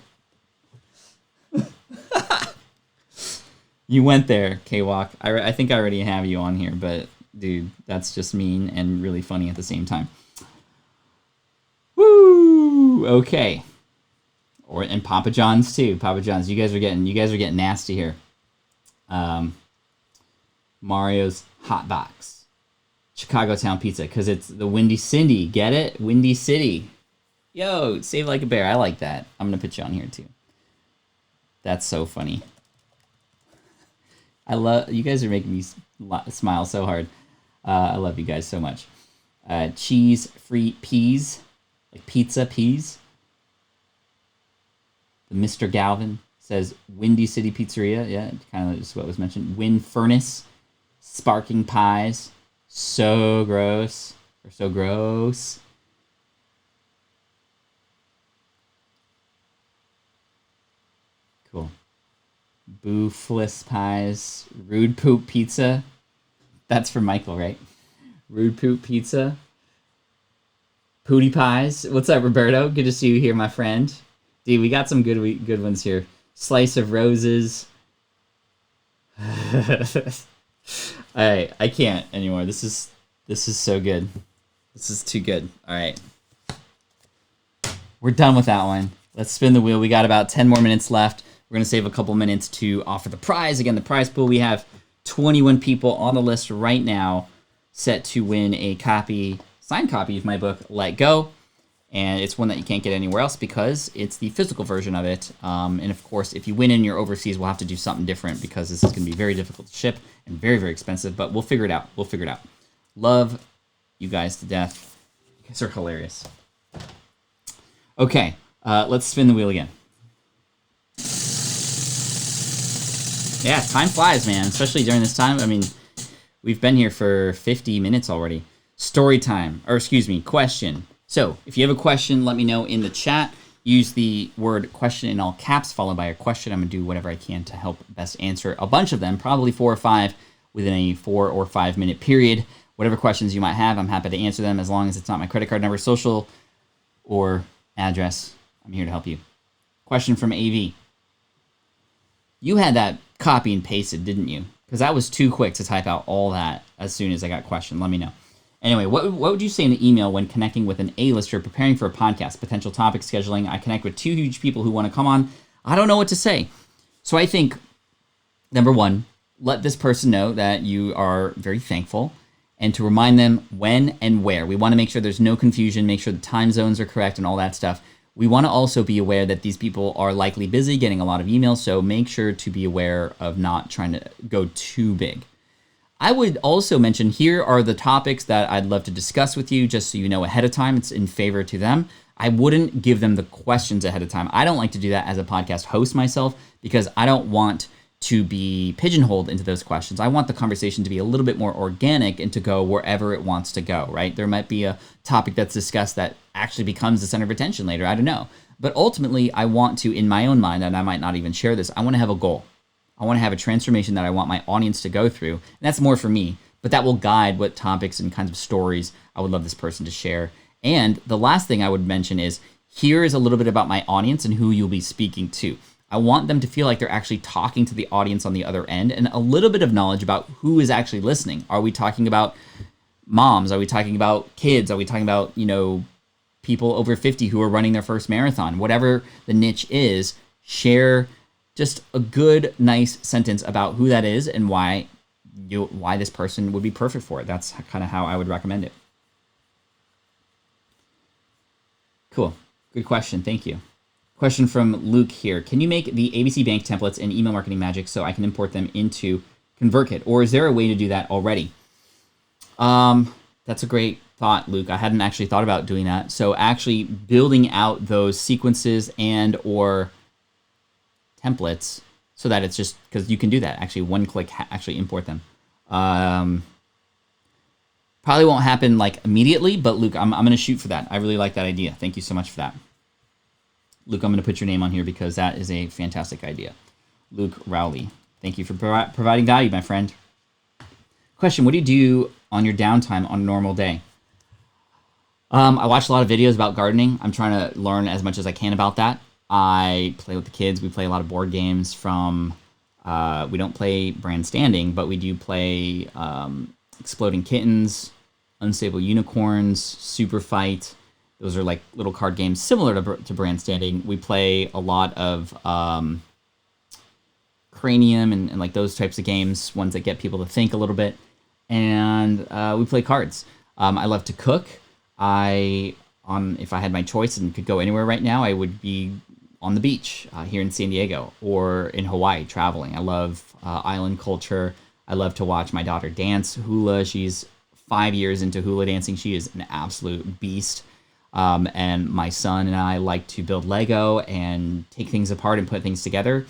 You went there, K-Walk. I think I already have you on here, but dude, that's just mean and really funny at the same time. Woo! Okay. And Papa John's too. Papa John's. You guys are getting nasty here. Mario's Hot Box. Chicago Town Pizza, because it's the Windy City. Get it? Windy City. Yo, save like a bear. I like that. I'm going to put you on here, too. That's so funny. You guys are making me smile so hard. I love you guys so much. Cheese-free peas. Like pizza peas. The Mr. Galvin says Windy City Pizzeria. Yeah, kind of just what was mentioned. Wind Furnace. Sparking Pies. So gross. Or so gross. Cool. Boofless Pies. Rude Poop Pizza. That's for Michael, right? Rude Poop Pizza. Pooty Pies. What's up, Roberto? Good to see you here, my friend. Dude, we got some good ones here. Slice of Roses. Alright, I can't anymore. This is so good. This is too good. Alright. We're done with that one. Let's spin the wheel. We got about 10 more minutes left. We're going to save a couple minutes to offer the prize. Again, the prize pool, we have 21 people on the list right now set to win a signed copy of my book, Let Go. And it's one that you can't get anywhere else because it's the physical version of it. And of course, if you win and you're overseas, we'll have to do something different because this is going to be very difficult to ship and very, very expensive. But we'll figure it out. Love you guys to death. You guys are hilarious. Okay, let's spin the wheel again. Yeah, time flies, man, especially during this time. I mean, we've been here for 50 minutes already. Story time, question. So, if you have a question, let me know in the chat. Use the word question in all caps, followed by a question. I'm going to do whatever I can to help best answer a bunch of them, probably 4 or 5 within a 4 or 5 minute period. Whatever questions you might have, I'm happy to answer them as long as it's not my credit card number, social, or address. I'm here to help you. Question from AV. You had that copy and pasted, didn't you? Because that was too quick to type out all that as soon as I got questioned. Let me know. Anyway, what would you say in the email when connecting with an A-lister preparing for a podcast? Potential topic scheduling. I connect with 2 huge people who want to come on. I don't know what to say. So I think, number 1, let this person know that you are very thankful and to remind them when and where. We want to make sure there's no confusion, make sure the time zones are correct and all that stuff. We want to also be aware that these people are likely busy getting a lot of emails, so make sure to be aware of not trying to go too big. I would also mention here are the topics that I'd love to discuss with you, just so you know ahead of time. It's in favor to them. I wouldn't give them the questions ahead of time. I don't like to do that as a podcast host myself because I don't want to be pigeonholed into those questions. I want the conversation to be a little bit more organic and to go wherever it wants to go, right? There might be a topic that's discussed that actually becomes the center of attention later. I don't know. But ultimately, I want to, in my own mind, and I might not even share this, I want to have a goal. I want to have a transformation that I want my audience to go through. And that's more for me, but that will guide what topics and kinds of stories I would love this person to share. And the last thing I would mention is, here is a little bit about my audience and who you'll be speaking to. I want them to feel like they're actually talking to the audience on the other end and a little bit of knowledge about who is actually listening. Are we talking about moms? Are we talking about kids? Are we talking about, people over 50 who are running their first marathon? Whatever the niche is, share just a good, nice sentence about who that is and why this person would be perfect for it. That's kind of how I would recommend it. Cool. Good question. Thank you. Question from Luke here. Can you make the ABC Bank templates in Email Marketing Magic so I can import them into Convertkit? Or is there a way to do that already? That's a great thought, Luke. I hadn't actually thought about doing that. So actually building out those sequences and or templates so that it's just, because you can do that. Actually, one click, actually import them. Probably won't happen like immediately, but Luke, I'm going to shoot for that. I really like that idea. Thank you so much for that. Luke, I'm going to put your name on here because that is a fantastic idea. Luke Rowley. Thank you for providing value, my friend. Question, what do you do on your downtime on a normal day? I watch a lot of videos about gardening. I'm trying to learn as much as I can about that. I play with the kids. We play a lot of board games from, we don't play Brand Standing, but we do play Exploding Kittens, Unstable Unicorns, Super Fight. Those are like little card games similar to Brand Standing. We play a lot of Cranium and like those types of games, ones that get people to think a little bit. And we play cards. I love to cook. If I had my choice and could go anywhere right now, I would be on the beach here in San Diego or in Hawaii traveling. I love island culture. I love to watch my daughter dance hula. She's 5 years into hula dancing. She is an absolute beast. And my son and I like to build Lego and take things apart and put things together.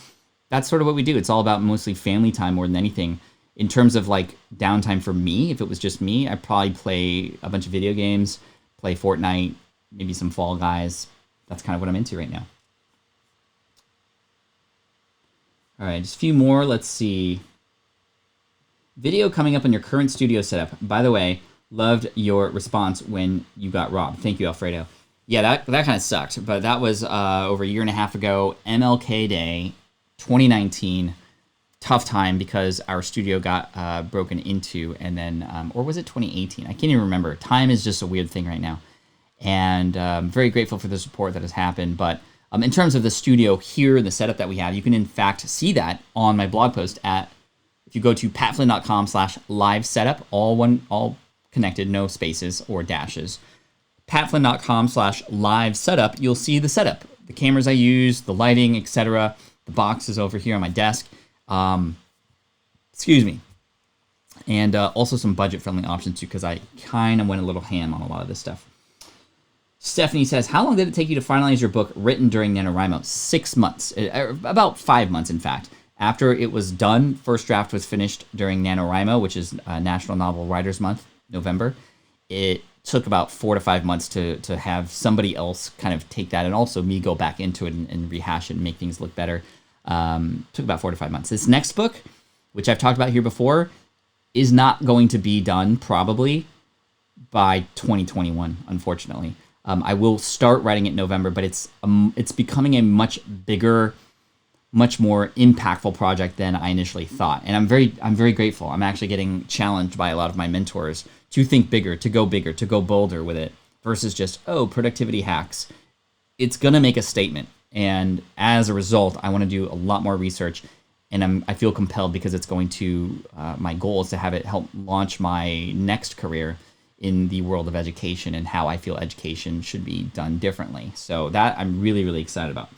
That's sort of what we do. It's all about mostly family time more than anything. In terms of like downtime for me, if it was just me, I'd probably play a bunch of video games, play Fortnite, maybe some Fall Guys. That's kind of what I'm into right now. All right, just a few more. Let's see. Video coming up on your current studio setup. By the way, loved your response when you got robbed. Thank you, Alfredo. Yeah, that kind of sucked, but that was over a year and a half ago, MLK Day, 2019. Tough time because our studio got broken into, and then, or was it 2018? I can't even remember. Time is just a weird thing right now. And I'm very grateful for the support that has happened. But in terms of the studio here and the setup that we have, you can in fact see that on my blog post if you go to patflynn.com/live setup, all connected, no spaces or dashes. patflynn.com/live setup, you'll see the setup, the cameras I use, the lighting, etc. The box is over here on my desk. Excuse me. And also some budget-friendly options too, because I kind of went a little ham on a lot of this stuff. Stephanie says, how long did it take you to finalize your book written during NaNoWriMo? 6 months, about 5 months, in fact. After it was done, first draft was finished during NaNoWriMo, which is National Novel Writers Month, November. It took about 4 to 5 months to have somebody else kind of take that and also me go back into it and rehash it and make things look better. Took about 4 to 5 months. This next book, which I've talked about here before, is not going to be done probably by 2021, unfortunately. I will start writing it in November, but it's becoming a much bigger, much more impactful project than I initially thought. And I'm very grateful. I'm actually getting challenged by a lot of my mentors to think bigger, to go bolder with it versus just, productivity hacks. It's going to make a statement. And as a result, I want to do a lot more research, and I feel compelled because it's going to, my goal is to have it help launch my next career in the world of education and how I feel education should be done differently. So that I'm really, really excited about.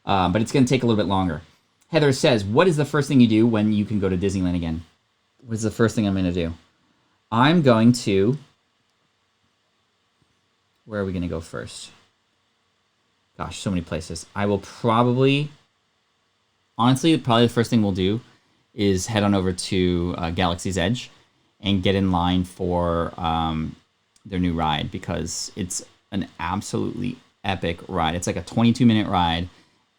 But it's going to take a little bit longer. Heather says, what is the first thing you do when you can go to Disneyland again? What is the first thing I'm going to do? I'm going to, where are we going to go first? Gosh, so many places. I will probably, honestly, the first thing we'll do is head on over to Galaxy's Edge and get in line for their new ride, because it's an absolutely epic ride. It's like a 22-minute ride,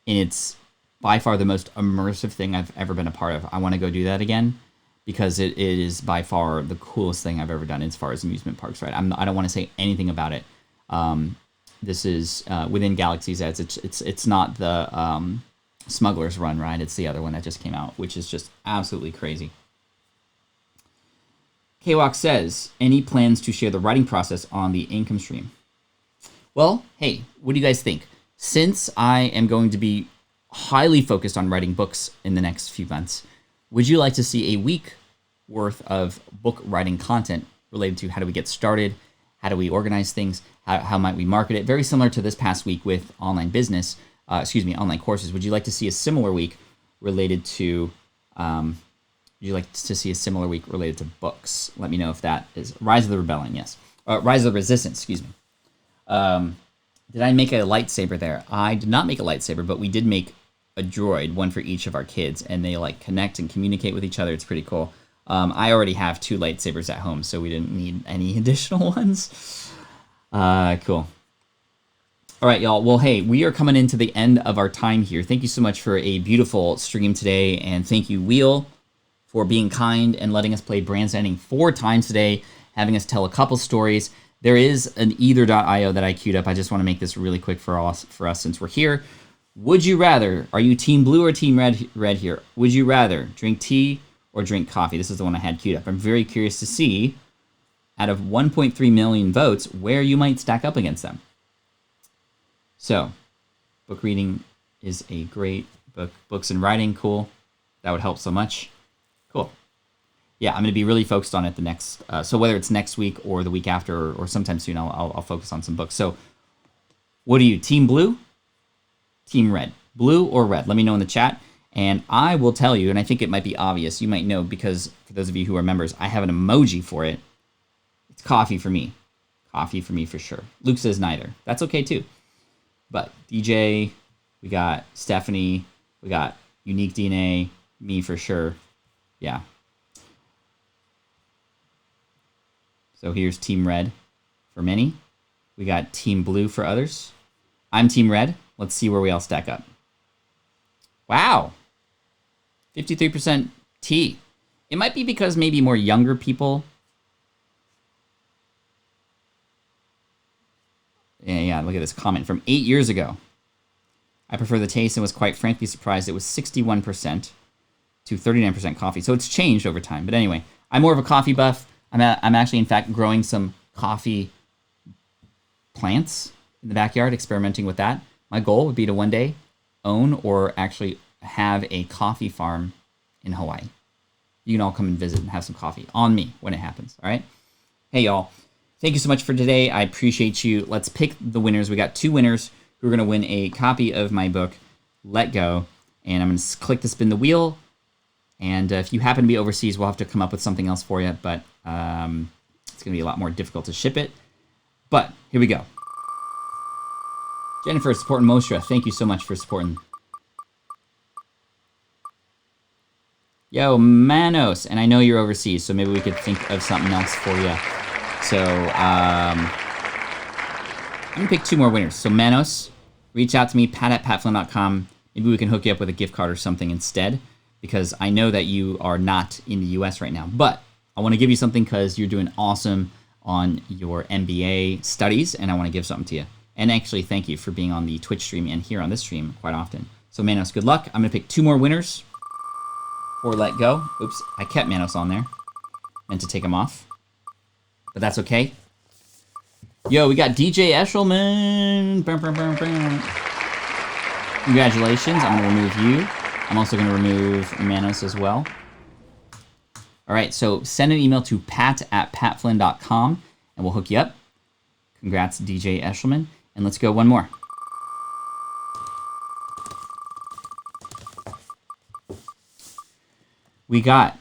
and it's by far the most immersive thing I've ever been a part of. I want to go do that again because it is by far the coolest thing I've ever done as far as amusement parks ride. I don't want to say anything about it. This is within Galaxy's Edge. It's not the Smuggler's Run ride. It's the other one that just came out, which is just absolutely crazy. Kwok says, any plans to share the writing process on the income stream? Well, hey, what do you guys think? Since I am going to be highly focused on writing books in the next few months, would you like to see a week worth of book writing content related to how do we get started, how do we organize things, how might we market it? Very similar to this past week with online business, online courses. Would you like to see a similar week related to, would you like to see a similar week related to books? Let me know if that is Rise of the Rebellion, yes. Rise of the Resistance, excuse me. Did I make a lightsaber there? I did not make a lightsaber, but we did make a droid, one for each of our kids, and they like connect and communicate with each other. It's pretty cool. I already have 2 lightsabers at home, so we didn't need any additional ones. Cool. All right, y'all. Well, hey, we are coming into the end of our time here. Thank you so much for a beautiful stream today, and thank you, Wheel, for being kind and letting us play Brand's Ending 4 times today, having us tell a couple stories. There is an either.io that I queued up. I just want to make this really quick for us since we're here. Would you rather, are you team blue or team red here? Would you rather drink tea or drink coffee? This is the one I had queued up. I'm very curious to see, out of 1.3 million votes, where you might stack up against them. So, book reading is a great book. Books and writing, cool. That would help so much. Cool. Yeah, I'm going to be really focused on it the next, so whether it's next week or the week after or sometime soon, I'll focus on some books. So, what are you, team blue? Team red? Blue or red? Let me know in the chat. And I will tell you, and I think it might be obvious, you might know because for those of you who are members, I have an emoji for it. It's coffee for me. Coffee for me for sure. Luke says neither. That's okay too. But DJ, we got Stephanie, we got Unique DNA, me for sure. Yeah. So here's Team Red for many. We got Team Blue for others. I'm Team Red. Let's see where we all stack up. Wow. 53% T. It might be because maybe more younger people. Yeah, look at this comment from 8 years ago. I prefer the taste and was quite frankly surprised it was 61% to 39% coffee. So it's changed over time. But anyway, I'm more of a coffee buff. I'm actually, in fact, growing some coffee plants in the backyard, experimenting with that. My goal would be to one day own or actually have a coffee farm in Hawaii. You can all come and visit and have some coffee on me when it happens, all right? Hey, y'all. Thank you so much for today. I appreciate you. Let's pick the winners. We got 2 winners who are going to win a copy of my book, Let Go. And I'm going to click to spin the wheel. And if you happen to be overseas, we'll have to come up with something else for you. But it's going to be a lot more difficult to ship it. But here we go. Jennifer supporting Mostra. Thank you so much for supporting. Yo, Manos. And I know you're overseas, so maybe we could think of something else for you. So, I'm going to pick 2 more winners. So, Manos, reach out to me, pat@patflynn.com. Maybe we can hook you up with a gift card or something instead, because I know that you are not in the U.S. right now. But I want to give you something because you're doing awesome on your MBA studies, and I want to give something to you. And actually, thank you for being on the Twitch stream and here on this stream quite often. So, Manos, good luck. I'm going to pick 2 more winners for Let Go. Oops, I kept Manos on there. Meant to take him off. But that's okay. Yo, we got DJ Eshelman. Congratulations. I'm going to remove you. I'm also going to remove Manos as well. All right, so send an email to pat@patflynn.com and we'll hook you up. Congrats, DJ Eshelman. And let's go one more. We got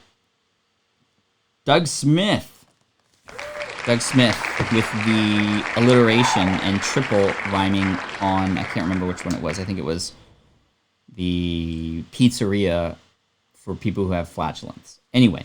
Doug Smith. Doug Smith with the alliteration and triple rhyming on, I can't remember which one it was. I think it was the pizzeria for people who have flatulence. Anyway,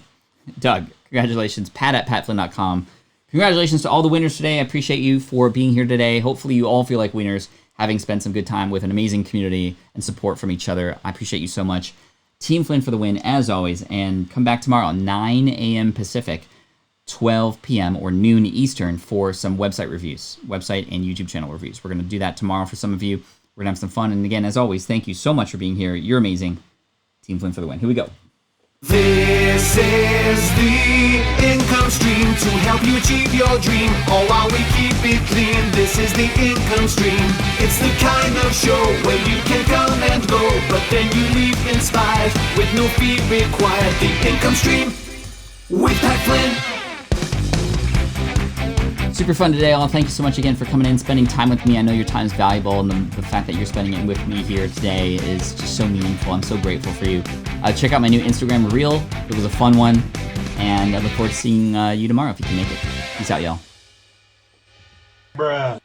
Doug, congratulations. pat@patflynn.com. Congratulations to all the winners today. I appreciate you for being here today. Hopefully you all feel like winners, having spent some good time with an amazing community and support from each other. I appreciate you so much. Team Flynn for the win, as always. And come back tomorrow, 9 a.m. Pacific, 12 p.m. or noon Eastern for some website reviews, website and YouTube channel reviews. We're going to do that tomorrow for some of you. We're going to have some fun. And again, as always, thank you so much for being here. You're amazing. Team Flynn for the win. Here we go. This is the income stream. help you achieve your dream, all while we keep it clean. This is the income stream. It's the kind of show where you can come and go, but then you leave inspired with no fee required. The income stream with Pat Flynn. Super fun today, all. Thank you so much again for coming in, spending time with me. I know your time is valuable, and the fact that you're spending it with me here today is just so meaningful. I'm so grateful for you. Check out my new Instagram reel. It was a fun one, and I look forward to seeing you tomorrow if you can make it. Peace out, y'all. Bruh.